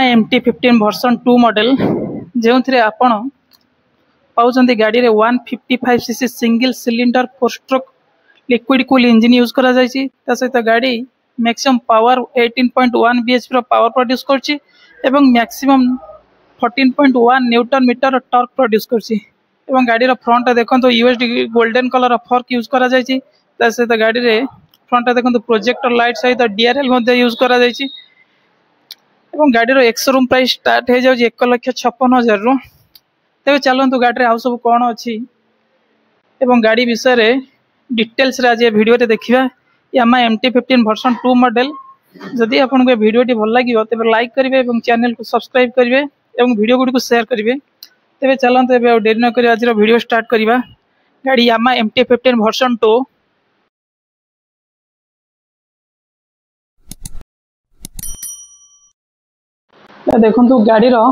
MT15 version 2 model जो आपण पाँच गाड़ी रे 155cc single cylinder 4 stroke liquid cool engine use करा जायछि। ता सहित गाड़ी मैक्सिमम पावर 18.1 bhp रो पावर प्रोड्यूस करछि एवं maximum 14.1 newton metre torque produce करछि। एवं गाड़ी रो फ्रंट देखंतो USD golden colour fork use करा जायछि। ता सहित गाड़ी रे फ्रंट देखंतो प्रोजेक्टर लाइट सहित डीआरएल मध्ये यूज करा जायछि। एवं गाड़ी रो एक्सरूम प्राइस स्टार्ट हो जाउछि 1,56,000 रु। तेबे चलंतु गाड़ी रे आउ सब कोन अछि एवं गाड़ी विषय रे डिटेल्स रे आज वीडियो रे देखिबा। यामा MT15 वर्सन 2 मॉडल जदि आपन को वीडियो टी भल लागियो तेबे लाइक करिवे एवं चैनल को सब्सक्राइब करिवे एवं वीडियो गुडी को शेयर करिवे। तेबे चलंतु एबे देरी न करी आज रो वीडियो स्टार्ट करिबा। गाड़ी यामा MT15 वर्सन 2 देखंतु गाड़ी रो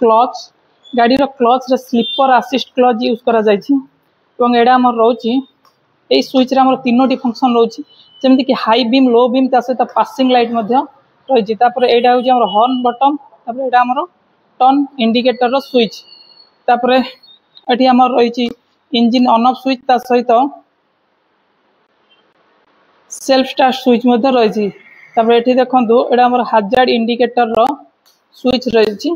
क्लच रे स्लीपर असिस्ट क्लच यूज करा जायछि। एवं एडा हमर रहउछि ए स्विच रे हमर तीनोटी फंक्शन रहउछि जेमति कि हाई बीम लो बीम ता सहित पासिंग लाइट मध्ये रहिछि। तापर एडा होछि हमर हॉर्न बटन। तापर एडा हमर टर्न इंडिकेटर रो स्विच। तापर एठी हमर रहिछि इंजन ऑन ऑफ स्विच ता सहित सेल्फ स्टार्ट स्विच मध्ये रहिछि। तापर एठी देखंतु एडा हमर हैजार्ड इंडिकेटर रो स्विच रहिछि।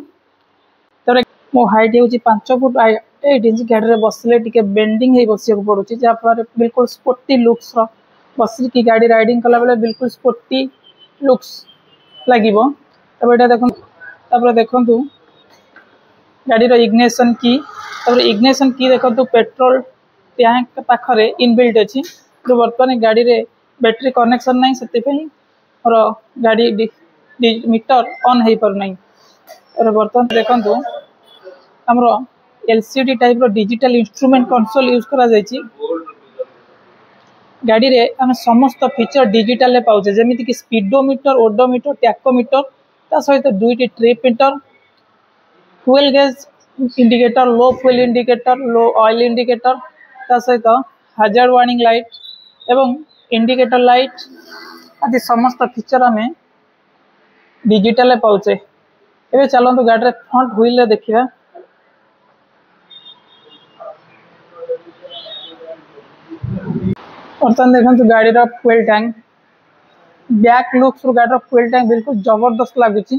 तापर मो हाइट होछि 5 फुट 8 इंच। गाड़ी रे बसले टिके बेंडिंग हे बसिया को पड़ुछि जा पर बिल्कुल स्पोर्टी लुक्स रो बसी की गाड़ी राइडिंग कला बेले बिल्कुल स्पोर्टी लुक्स लागिबो। तब एटा देखंतु गाड़ी रो इग्निशन की देखंतु पेट्रोल टैंक पाखरे इनबिल्ट अछि। तो वर्तमान गाड़ी रे बैटरी कनेक्शन नहीं सेते पई और गाड़ी मीटर ऑन हे पर नहीं। और वर्तमान देखंतु हमरो एलसीडी टाइप रो डिजिटल इंस्ट्रूमेंट कंसोल यूज करा जायछि। गाड़ी रे हम समस्त फीचर डिजिटल ले पाउछे जेमिति कि स्पीडोमीटर ओडोमीटर टैकोमीटर ता सहित दुईटी trip meter fuel gauge indicator low fuel indicator low oil indicator ता सहित हैजार्ड वार्निंग लाइट एवं इंडिकेटर लाइट आदि समस्त फीचर हमें डिजिटल ले पाउछे। एबे चलंतु गाड़ी रे फ्रंट व्हील ले देखिबा। बर्तमान देखंतु गाड़ी रो फ्यूल टैंक बैक लुक्स रो गाड़ी रो फ्यूल टैंक बिल्कुल जबरदस्त लागुची।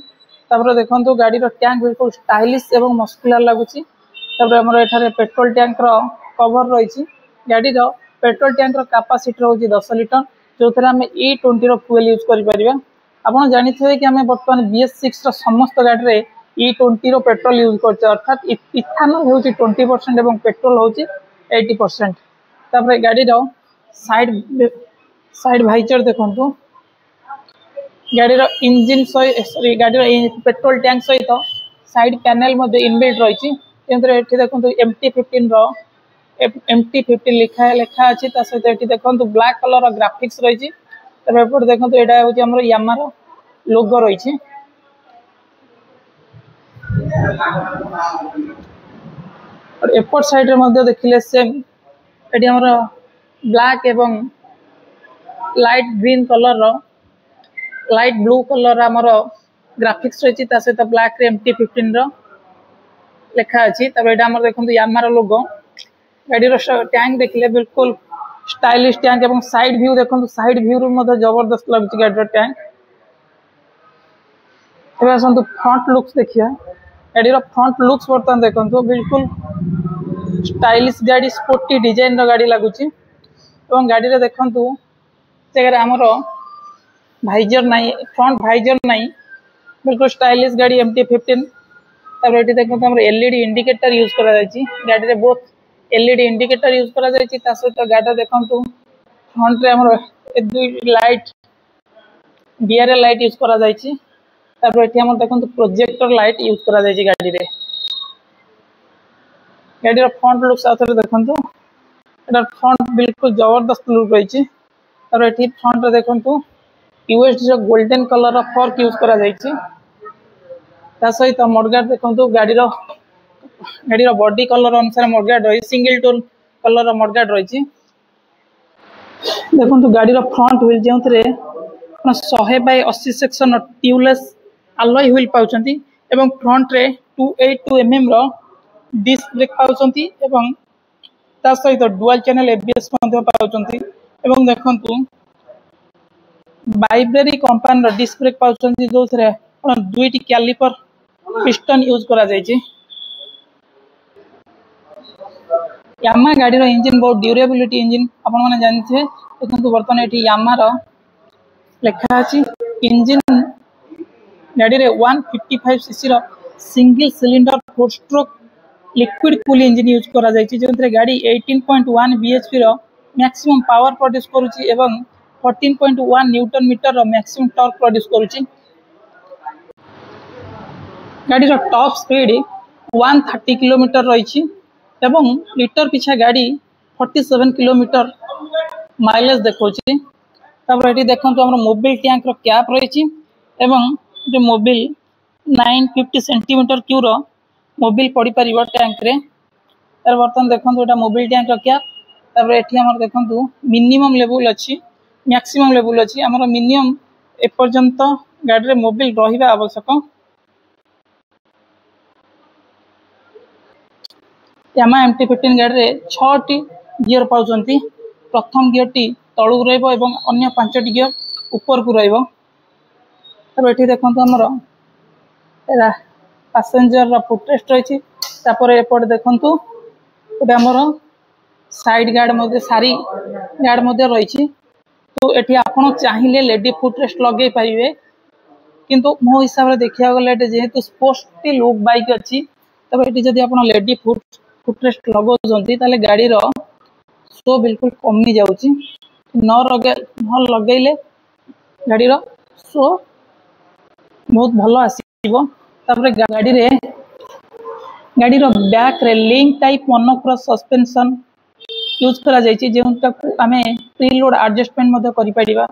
तापर देखंतु गाड़ी रो टैंक बिल्कुल स्टाइलिश एवं मस्कुलर लागुची। तापर हमर एठारे पेट्रोल टैंक रो कवर रहिची। गाड़ी रो पेट्रोल टैंक रो कैपेसिटी रहउची 10 लीटर जोथरे हम E20 रो फ्यूल यूज करि परिबा। आपण जानिथे कि हमें बर्तमान BS6 रो समस्त गाड़ी रे E20 रो पेट्रोल यूज करछे अर्थात इथानॉल होउची 20% एवं पेट्रोल होउची 80%। तापर गाड़ी रो साइड वाइजर देखंतु गाड़ी रो इंजन सॉरी गाड़ी रो पेट्रोल टैंक सहित साइड पैनल मध्ये इनबिल्ट रहिछि। जेंतरे एठी देखंतु MT15 लिखा अछि। ता सहित एठी देखंतु ब्लैक कलर रो ग्राफिक्स रहिछि। तबे एपट देखंतु एडा होछि हमर यामा रो लोगो रहिछि। और एपट साइड रे मध्ये देखिले सेम एठी हमर ब्लैक एवं लाइट ग्रीन कलर रो लाइट ब्लू कलर हमर ग्राफिक्स रहिछि। ता सहित ब्लैक रे MT15 रो लिखा अछि। तबे एडा हमर देखंतु यामा रो लोगो। गाड़ी रो टैंक देखले बिल्कुल स्टाइलिश टैंक एवं साइड व्यू देखंतु साइड व्यू रो मध्ये जबरदस्त लागछि गाड़ी रो टैंक। एबे असंतु फ्रंट लुक्स देखिया। गाड़ी रो फ्रंट लुक्स बर्तन देखंतु बिल्कुल स्टाइलिश गाड़ी स्पोर्टी डिजाइन रो गाड़ी लागुछि। एवं गाड़ी रे देखंतु जगह हमरो वाइजर नहीं फ्रंट वाइजर नहीं बिल्कुल स्टाइलिश गाड़ी MT15। तब एठी देखंतु हमर LED इंडिकेटर यूज करा जायछि। गाड़ी रे बोथ LED इंडिकेटर यूज करा जायछि। ता सहित गाड़ी देखंतु फ्रंट रे हमर दुई लाइट डीआरएल लाइट यूज करा जायछि। तब एठी हमर देखंतु प्रोजेक्टर लाइट यूज करा जायछि गाड़ी रे। गाड़ी रो फ्रंट लुक साथरे देखंतु एटा फ्रंट बिल्कुल जबरदस्त लुक रहिछि। और एठी फ्रंट रे देखंतु यूएसडी रो गोल्डन कलर रो फॉर्क यूज करा जायछि। ता सहित मडगार्ड देखंतु गाड़ी रो बॉडी कलर अनुसार मडगार्ड रही सिंगल टोन कलर रो मडगार्ड रहिछि। देखंतु गाड़ी रो फ्रंट व्हील जेउथरे 100/80 सेक्शन ट्यूबलेस alloy wheel पाउचंती एवं फ्रंट रे 282 mm रो डिस्क ब्रेक पाउचंती एवं ता सहित डुअल चैनल एबीएस मध्ये पाउचंती एवं देखंतु बाइब्रेरी कंपनी रो डिस्क ब्रेक पाउचंती जो थरे दुईटी कैलिपर पिस्टन यूज करा जाय छी। यामा गाड़ी रो इंजन बहुत ड्यूरेबिलिटी इंजन आपण माने जानथे देखंतु वर्तमान एठी यामा रो लेखा अछि इंजन गाड़ी रे 155 सीसी रो single cylinder 4 stroke liquid cool engine use करा जाय छी जेंतरे गाड़ी 18.1 bhp रो मैक्सिमम पावर प्रोड्यूस करूची एवं 14.1 न्यूटन मीटर रो मैक्सिमम टॉर्क प्रोड्यूस करूची। गाड़ी रो टॉप स्पीड 130 किलोमीटर रही छी एवं लीटर पीछा गाड़ी 47 किलोमीटर माइलेज देखौची। तब एठी देखंतु हमर मोबिल टैंक रो कैप रही छी एवं जे Mobil 950 centimetre Q rho Mobil पड़ी परिबो टैंक रे। तर बर्तन देखंतु एटा मोबिल टैंक रो कैप तब एठी हमर देखंतु मिनिमम लेवल अछि मैक्सिमम लेवल अछि हमर मिनिमम ए पर्यंत गाड़ी रे मोबिल रहिबा आवश्यक। यामा MT-15 गाड़ी रे 6 टी गियर पाउचंती प्रथम गियर टी तळु रहइबो एवं अन्य 5 टी गियर ऊपर को रहइबो। तब एठी देखंतु हमर एरा पैसेंजर रा फुटरेस्ट रहिछि तापर एपड देखंतु एटा हमर साइड गार्ड मध्ये सारी गार्ड मध्ये रहिछि। तो एठी आपण चाहिले लेडी फुटरेस्ट लगे पाइबे किंतु मो हिसाब रे देखिया गले एटे जेहेतु स्पोर्टी लुक बाइक अछि तब एठी जदी आपण लेडी फुटरेस्ट लगो जंती ताले गाड़ी रो सो बिल्कुल कमी जाउची न लगेले गाड़ी रो सो बहुत भलो आसीबो। तापर गाड़ी रो बैक रे link type monocross suspension use करा जायछि जेउटा आमे प्रीलोड एडजस्टमेंट मध्ये करि परिबा।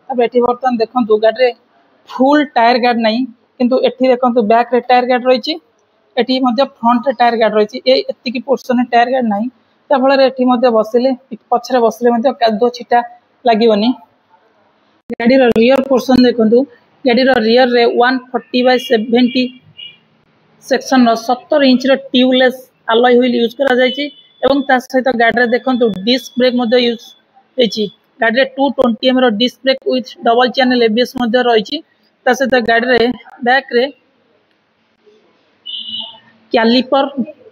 तब एठी बर्तन देखंतु गाड़ी रे फुल टायर गार्ड नाही किंतु एठी देखंतु बैक रे टायर गार्ड रहिछि एठी मध्ये फ्रंट रे टायर गार्ड रहिछि एति की पोर्शन रे टायर गार्ड नाही ता फल रे एठी मध्ये बसिले पछरे बसिले मध्ये कादो छिटा लागिवनी। गाड़ी रो रियर पोर्शन देखंतु गाड़ी रो रियर रे 140/70 सेक्शन रो 70 इंच रो ट्यूबलेस alloy wheel यूज करा जायछि एवं ता सहित गाड़ी रे देखंतु डिस्क ब्रेक मध्ये यूज हेछि। गाड़ी रे 220 mm रो disc brake with double channel ABS मध्ये रहिछि ता सहित गाड़ी रे बैक रे caliper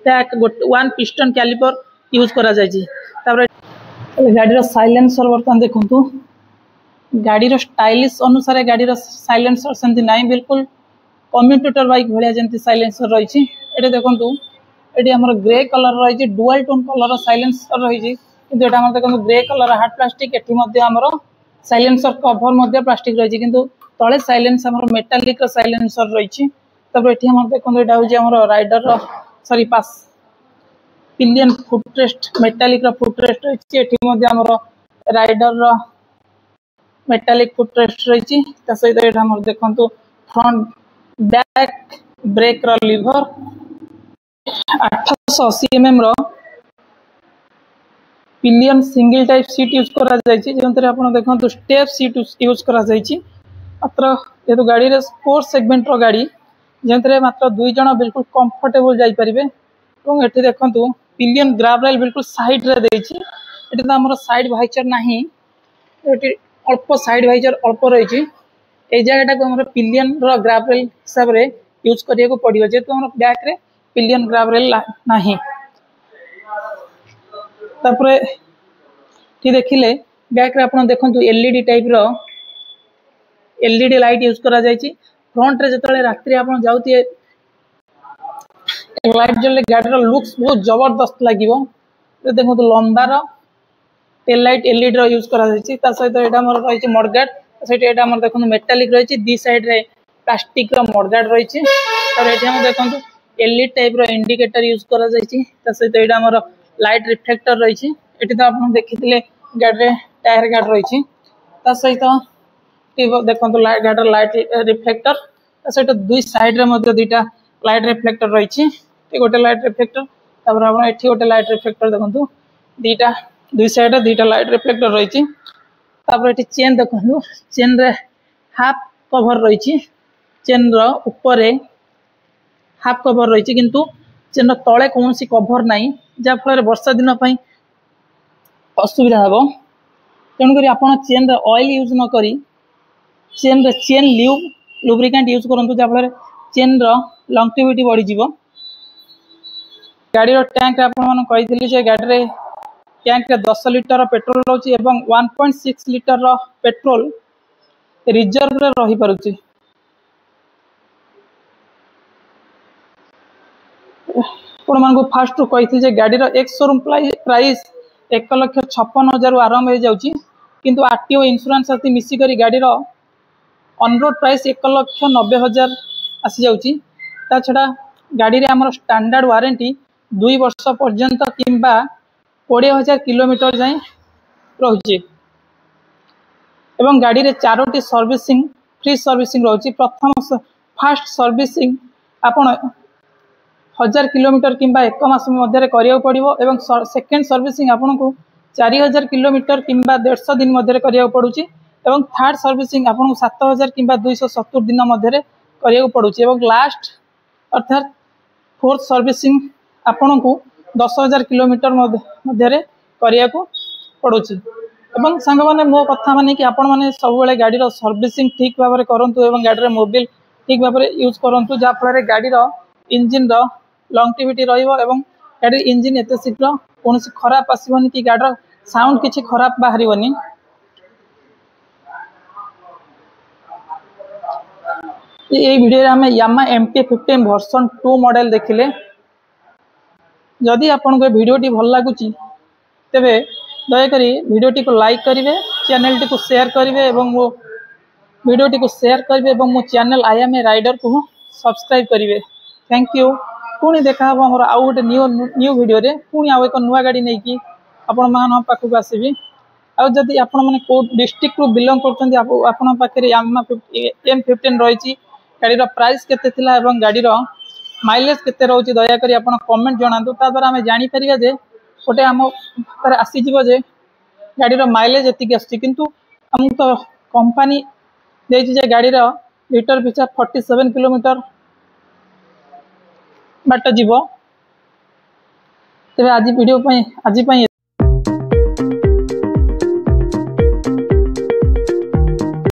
pack one piston caliper use करा जायछि। तापर गाड़ी रो साइलेंसर बर्तन देखंतु गाड़ी रो स्टाइलिश अनुसार गाड़ी रो साइलेंसर सेंति नाही बिल्कुल कम्यूटेटर बाइक भलिया जेंति साइलेंसर रहिछि। एटे देखंतु एटी हमर ग्रे कलर रहिछि डुअल टोन कलर साइलेंसर रहिछि किंतु एटा हमर देखंतु ग्रे कलर हार्ड प्लास्टिक एठी मध्ये हमर साइलेंसर कवर मध्ये प्लास्टिक रहिछि किंतु तळे साइलेंस हमर मेटालिक रो साइलेंसर रहिछि। तब एठी हमर देखंतु एटा होछि हमर राइडर रो सॉरी पास पिलियन फुटरेस्ट मेटालिक रो फुटरेस्ट रहिछि एठी मध्ये हमर राइडर रो मेटालिक फुटरेस्ट रहिछि ता सहित एटा हमर देखंतु फ्रंट बैक ब्रेक रो लीवर 880 mm रो pillion single type seat use करा जायछि जेंतरे आपण देखंतु स्टेप सीट यूज करा जायछि। मात्र जेतु गाड़ी रे स्पोर्ट सेगमेंट रो गाड़ी जेंतरे मात्र दुई जण बिल्कुल कंफर्टेबल जाई परिबे एवं एठी देखंतु पिलियन ग्राब रेल बिल्कुल साइड रे देछि एठी त हमर साइड वाइचर नाही एठी अल्प साइड वाइचर अल्प रहिछि ए जगहटा को हमर पिलियन रो ग्राब रेल हिसाब रे यूज करिया को पड़ियो जेतु हमर बैक रे पिलियन ग्राब रेल नाही। तापरे ठी देखिले बैक रे आपण देखंतु एलईडी टाइप रो एलईडी लाइट यूज करा जायछि। फ्रंट रे जतले रात्रि आपण जाउतिए लाइट जले गाड़ी रो लुक्स बहुत जबरदस्त लागिवो। देखंतु लंबा रो टेल लाइट एलईडी रो यूज करा जायछि ता सहित एटा हमर रहिछि मडगार्ड सहित एटा हमर देखंतु मेटालिक रहिछि दी साइड रे प्लास्टिक रो मडगार्ड रहिछि और एटा हम देखंतु एलईडी टाइप रो इंडिकेटर यूज करा जायछि ता सहित एटा हमर लाइट रिफ्लेक्टर रहिछि एटी तो आपण देखिथिले गाड़ी रे टायर गार्ड रहिछि ता सहित देखंतु गाड़ी लाइट रिफ्लेक्टर ता सहित दुई साइड रे मध्ये दुईटा लाइट रिफ्लेक्टर रहिछि ए गोटे लाइट रिफ्लेक्टर तापर आपण एठी गोटे लाइट रिफ्लेक्टर देखंतु दीटा दुई साइड रे दीटा लाइट रिफ्लेक्टर रहिछि। तापर एठी चेन देखंतु चेन रे हाफ कवर रहिछि चेन ऊपर हाफ कवर रही किंतु चेन तले कौन कभर ना जहाँफल वर्षा दिन असुविधा हे तेणुक आप चेन ऑयल यूज न करी चेन लुब्रिकेंट यूज करूँ जहाँफल चेन लंगटिविटी बढ़ी गाड़ी टैंक आपड़ी गाड़ी टैंक 10 लिटर पेट्रोल रोचे 1.6 लिटर पेट्रोल रिजर्व रे रही पारुची। को फास्ट रू कही गाड़ीर एक शोरूम प्राइस 1,56,000 आरंभ हो जाऊँगी किंतु आरटीओ इंश्योरेंस आदि मिसिक गाड़ीर ऑनरोड प्राइस 1,90,000 आसी जाऊँगी। ता छड़ा गाड़ी रे आमर स्टैंडर्ड वारंटी 2 वर्ष पर्यंत किंबा 20,000 किलोमीटर जाए रही एवं गाड़ी रे 4टी सर्विसिंग फ्री सर्विसिंग रही। प्रथम फास्ट सर्विसिंग आपण 1000 किलोमीटर किंबा 1 मास मध्य करिया पड़िबो एवं सेकेंड सर्विसिंग आपन को 4000 किलोमीटर किंबा 150 दिन मध्य करिया पड़ुची एवं थर्ड सर्विसिंग आपन को 7000 किंबा 270 दिन मध्य करिया पड़ुची एवं लास्ट अर्थात फोर्थ सर्विसिंग आपन को 10,000 किलोमीटर मध्य करिया पड़ुची। एवं सांग माने मो कथा माने कि आपण माने सब बेले गाड़ी सर्विसिंग ठीक भाव में करंतु एवं गाड़ी मोबिल ठीक भाव में यूज करंतु जहाँ फल गाड़ी इंजिन लंगटिविटी रहिबो एवं गाड़ी इंजिन एत शीघ्र कौन खराब आसबनी कि गाड़ी साउंड किसी खराब बाहरनी। ये वीडियो आम यामा MT-15 वर्सन 2 मॉडल देखिले जदि आपन को वीडियोटी भल लगुच तेबे दयाकोरी वीडियोटी को लाइक करेंगे चैनल टी को शेयर करेंगे एवं मो वीडियोटी को शेयर करेंगे एवं मो channel I am a rider को सब्सक्राइब करेंगे। Thank you. पुणी देखा आमर आउ गोटे न्यू वीडियो रे पुणी आउ एक नुआ गाड़ी नहीं कि आपण मान पाखक आसबि। आदि आपण मैंने कौ डिस्ट्रिक्ट रु बिलंग कर M15 रही गाड़ीर प्राइस केते एवं गाड़ीर माइलेज केते रोची दयाकोरी आपण कमेंट जणातु ता द्वारा आम जापर जे गोटे आम आसीज जे गाड़ीर माइलेज एतिक आसुची किंतु आमको तो कंपनी देछि गाड़ीर लिटर पिछा 47 किलोमीटर बाट जीव तेरे आज वीडियो आज